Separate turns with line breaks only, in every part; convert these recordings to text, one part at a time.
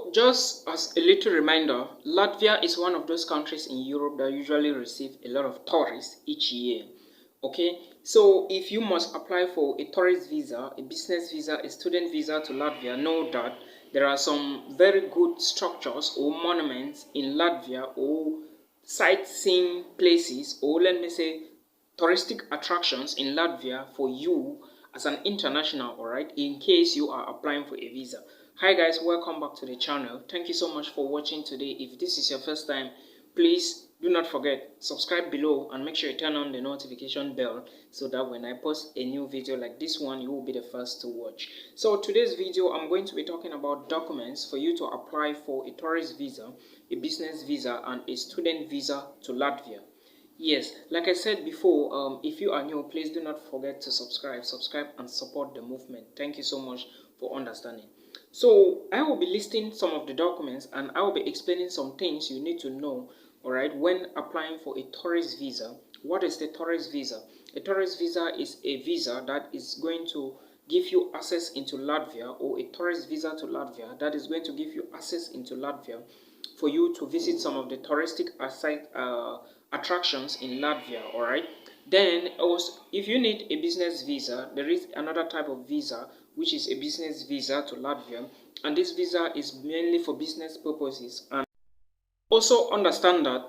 So just as a little reminder, Latvia is one of those countries in Europe that usually receive a lot of tourists each year. Okay, so if you must apply for a tourist visa, a business visa, a student visa to Latvia, know that there are some very good structures or monuments in Latvia, or sightseeing places, or let me say touristic attractions in Latvia for you as an international, alright, in case you are applying for a visa. Hi guys, welcome back to the channel. Thank you so much for watching today. If this is your first time, please do not forget, subscribe below and make sure you turn on the notification bell so that when I post a new video like this one, you will be the first to watch. So today's video, I'm going to be talking about documents for you to apply for a tourist visa, a business visa, and a student visa to Latvia. Yes, like I said before, if you are new, please do not forget to subscribe and support the movement. Thank you so much for understanding. So I will be listing some of the documents and I will be explaining some things you need to know, alright, when applying for a tourist visa. What is the tourist visa? A tourist visa is a visa that is going to give you access into Latvia, or a tourist visa to Latvia that is going to give you access into Latvia for you to visit some of the touristic attractions in Latvia, alright? Then also, if you need a business visa, there is another type of visa which is a business visa to Latvia, and this visa is mainly for business purposes. And also understand that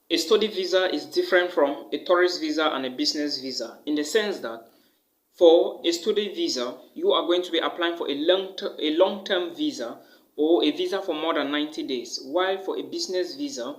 a study visa is different from a tourist visa and a business visa, in the sense that for a study visa, you are going to be applying for a long-term visa, or a visa for more than 90 days, while for a business visa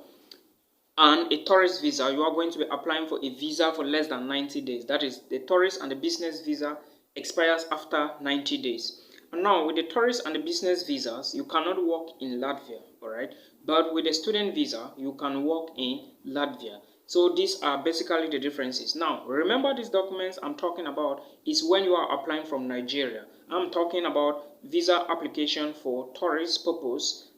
and a tourist visa, you are going to be applying for a visa for less than 90 days. That is, the tourist and the business visa expires after 90 days. And now, with the tourist and the business visas, you cannot work in Latvia, alright? But with the student visa, you can work in Latvia. So these are basically the differences. Now, remember, these documents I'm talking about is when you are applying from Nigeria. I'm talking about visa application for tourist purpose,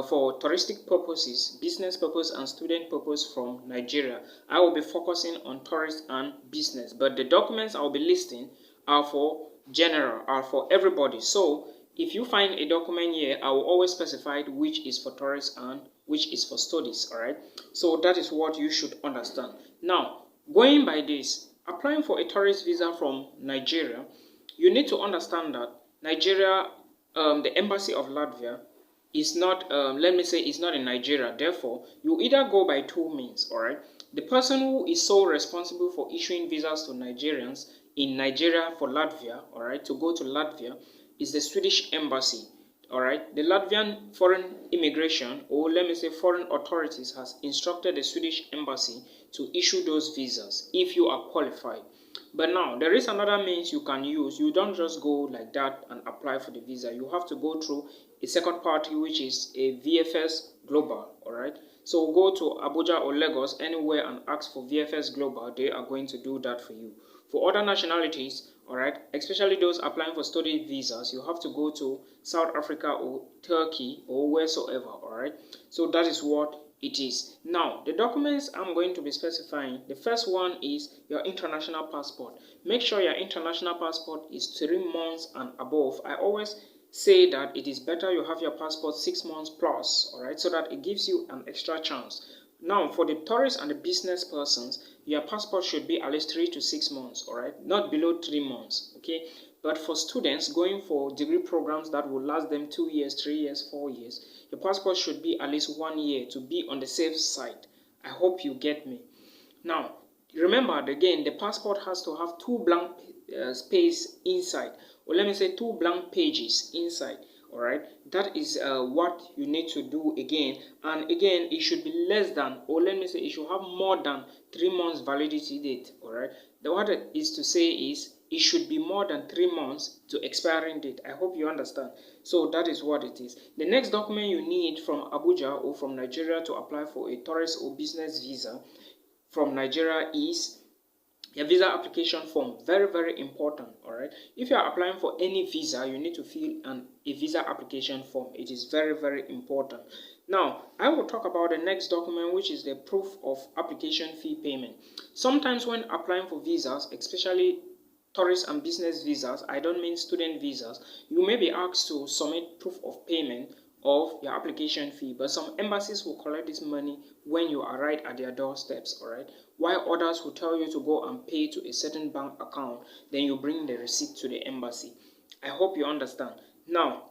for touristic purposes, business purpose, and student purpose from Nigeria. I will be focusing on tourist and business, but the documents I will be listing are for general, are for everybody. So if you find a document here, I will always specify which is for tourists and which is for studies, alright? So that is what you should understand. Now, going by this, applying for a tourist visa from Nigeria, you need to understand that Nigeria, the embassy of Latvia, is not, let me say, is not in Nigeria. Therefore, you either go by two means, alright? The person who is so responsible for issuing visas to Nigerians in Nigeria for Latvia, alright, to go to Latvia, is the Swedish embassy, alright? The Latvian foreign immigration, or let me say foreign authorities, has instructed the Swedish embassy to issue those visas if you are qualified. But now, there is another means you can use. You don't just go like that and apply for the visa. You have to go through a second party, which is a VFS Global, alright? So go to Abuja or Lagos, anywhere, and ask for VFS Global. They are going to do that for you. For other nationalities, alright, especially those applying for study visas, you have to go to South Africa or Turkey or wheresoever, alright? So that is what it is. Now, the documents I'm going to be specifying, the first one is your international passport. Make sure your international passport is 3 months and above. I always say that it is better you have your passport 6 months plus, alright, so that it gives you an extra chance. Now, for the tourists and the business persons, your passport should be at least 3 to 6 months, alright, not below 3 months, okay? But for students going for degree programs that will last them 2 years, 3 years, 4 years, your passport should be at least 1 year to be on the safe side. I hope you get me. Now, remember, again, the passport has to have 2 blank space inside, or let me say 2 blank pages inside, alright? That is what you need to do again. And again, it should be less than, or let me say it should have more than 3 months validity date, alright? What it is to say is it should be more than 3 months to expiring date. I hope you understand. So that is what it is. The next document you need from Abuja or from Nigeria to apply for a tourist or business visa from Nigeria is your visa application form. Very, very important, alright? If you are applying for any visa, you need to fill a visa application form. It is very, very important. Now, I will talk about the next document, which is the proof of application fee payment. Sometimes when applying for visas, especially tourist and business visas, I don't mean student visas, you may be asked to submit proof of payment of your application fee, but some embassies will collect this money when you are right at their doorsteps, all right, while others will tell you to go and pay to a certain bank account, then you bring the receipt to the embassy. I hope you understand. Now,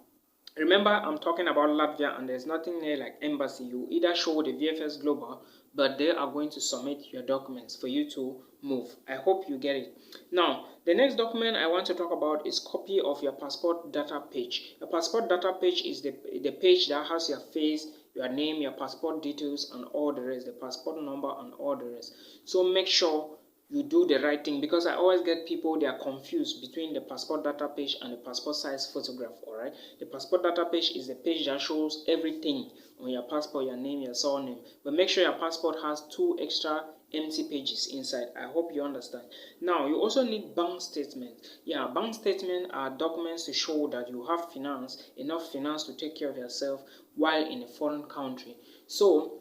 remember, I'm talking about Latvia, and there's nothing there like embassy. You either show the VFS Global, but they are going to submit your documents for you to move. I hope you get it. Now, the next document I want to talk about is copy of your passport data page. The passport data page is the page that has your face, your name, your passport details, and all the rest, the passport number and all the rest. So make sure you do the right thing, because I always get people, they are confused between the passport data page and the passport size photograph. All right, the passport data page is the page that shows everything on your passport, your name, your surname, but make sure your passport has 2 extra empty pages inside. I hope you understand. Now, you also need bank statements. Yeah, bank statements are documents to show that you have enough finance to take care of yourself while in a foreign country. So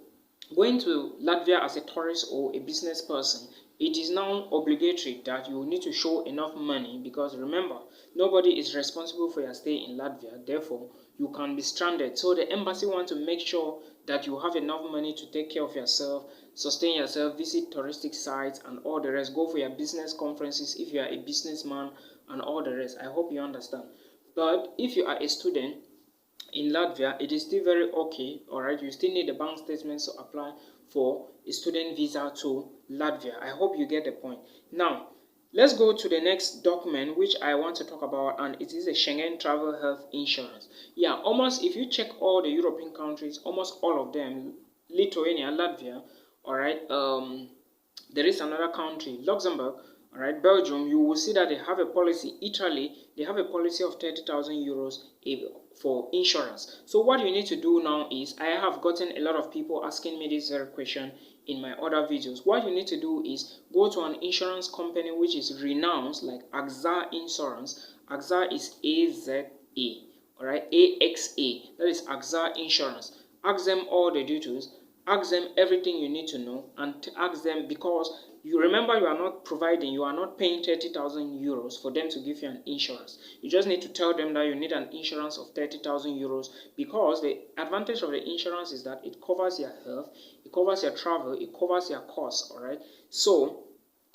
going to Latvia as a tourist or a business person, it is now obligatory that you need to show enough money, because remember, nobody is responsible for your stay in Latvia. Therefore, you can be stranded. So the embassy wants to make sure that you have enough money to take care of yourself, sustain yourself, visit touristic sites and all the rest, go for your business conferences if you are a businessman and all the rest. I hope you understand. But if you are a student in Latvia, it is still very okay. All right, you still need the bank statements to apply for a student visa to Latvia. I hope you get the point. Now, let's go to the next document which I want to talk about, and it is a Schengen travel health insurance. Yeah, almost, if you check all the European countries, almost all of them, Lithuania, Latvia, all right, there is another country, Luxembourg, all right, Belgium, you will see that they have a policy. Italy, they have a policy of 30,000 euros for insurance. So what you need to do now is, I have gotten a lot of people asking me this very question in my other videos. What you need to do is go to an insurance company which is renowned, like AXA Insurance. AXA is A-Z-A, all right, A-X-A, that is AXA Insurance. Ask them all the details, ask them everything you need to know, and ask them, because you remember, you are not paying 30,000 euros for them to give you an insurance. You just need to tell them that you need an insurance of 30,000 euros, because the advantage of the insurance is that it covers your health, it covers your travel, it covers your costs, all right? So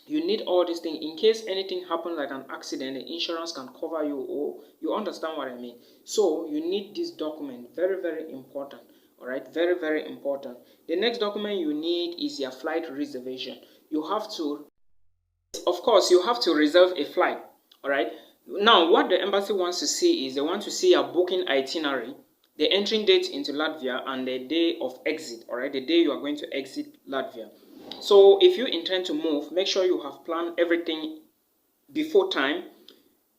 you need all these things in case anything happens, like an accident, the insurance can cover you. Or you understand what I mean? So you need this document, very, very important. All right, very, very important. The next document you need is your flight reservation. You have to, of course, you have to reserve a flight. All right. Now, what the embassy wants to see is, they want to see your booking itinerary, the entering date into Latvia, and the day of exit. All right, the day you are going to exit Latvia. So if you intend to move, make sure you have planned everything before time.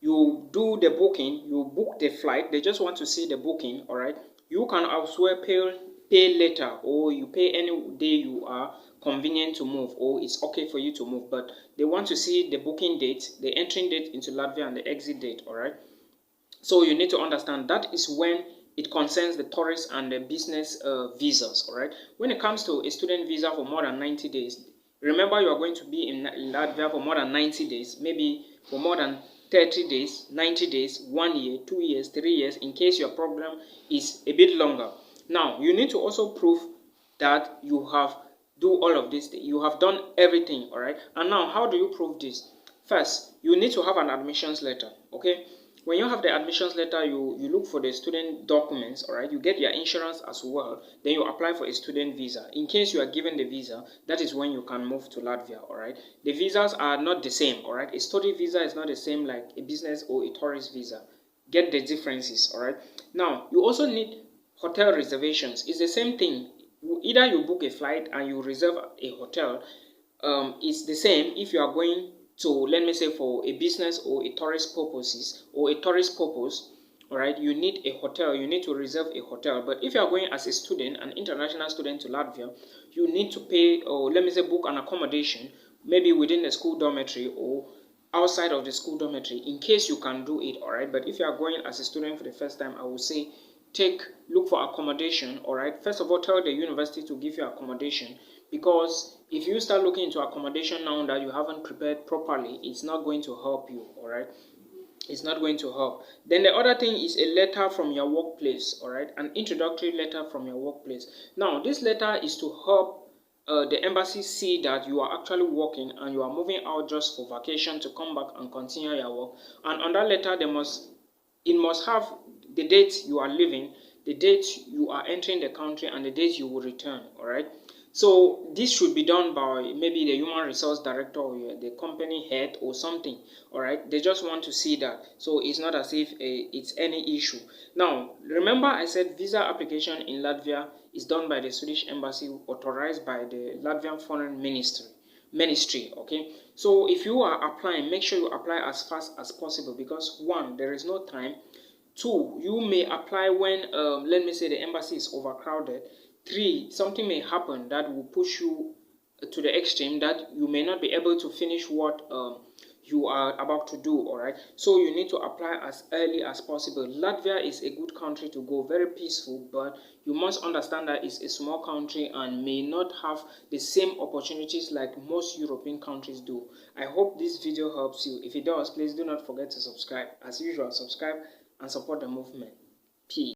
You do the booking, you book the flight. They just want to see the booking. All right, you can also pay later, or you pay any day you are convenient to move, or it's okay for you to move, but they want to see the booking date, the entering date into Latvia, and the exit date. All right, so you need to understand that is when it concerns the tourist and the business visas. All right, when it comes to a student visa for more than 90 days, remember, you are going to be in Latvia for more than 90 days, maybe for more than 30 days, 90 days, 1 year, 2 years, 3 years, in case your program is a bit longer. Now, you need to also prove that you have do all of this, you have done everything. All right, and now, how do you prove this? First, you need to have an admissions letter. Okay, when you have the admissions letter, you look for the student documents. All right, you get your insurance as well, then you apply for a student visa. In case you are given the visa, that is when you can move to Latvia. All right, the visas are not the same. All right, a study visa is not the same like a business or a tourist visa. Get the differences. All right, now you also need hotel reservations. It's the same thing. Either you book a flight and you reserve a hotel. It's the same if you are going to, let me say, for a business or a tourist purposes, or a tourist purpose. All right, you need a hotel, you need to reserve a hotel. But if you are going as a student, an international student to Latvia, you need to pay, or let me say, book an accommodation, maybe within the school dormitory or outside of the school dormitory, in case you can do it. All right, but if you are going as a student for the first time, I would say look for accommodation. All right, first of all, tell the university to give you accommodation, because if you start looking into accommodation now that you haven't prepared properly, it's not going to help you. All right, It's not going to help. Then the other thing is a letter from your workplace, all right, an introductory letter from your workplace. Now this letter is to help the embassy see that you are actually working and you are moving out just for vacation to come back and continue your work. And on that letter, it must have the date you are leaving, the date you are entering the country, and the date you will return. All right. So this should be done by maybe the human resource director or the company head or something. All right. They just want to see that. So it's not as if it's any issue. Now, remember I said visa application in Latvia is done by the Swedish embassy, authorized by the Latvian foreign ministry. Okay, so if you are applying, make sure you apply as fast as possible, because one, there is no time. Two, you may apply when let me say the embassy is overcrowded. Three, something may happen that will push you to the extreme that you may not be able to finish what you are about to do. All right, so you need to apply as early as possible. Latvia is a good country to go, very peaceful, but you must understand that it's a small country and may not have the same opportunities like most European countries do. I hope this video helps you. If it does, please do not forget to subscribe. As usual, subscribe and support the movement. Peace.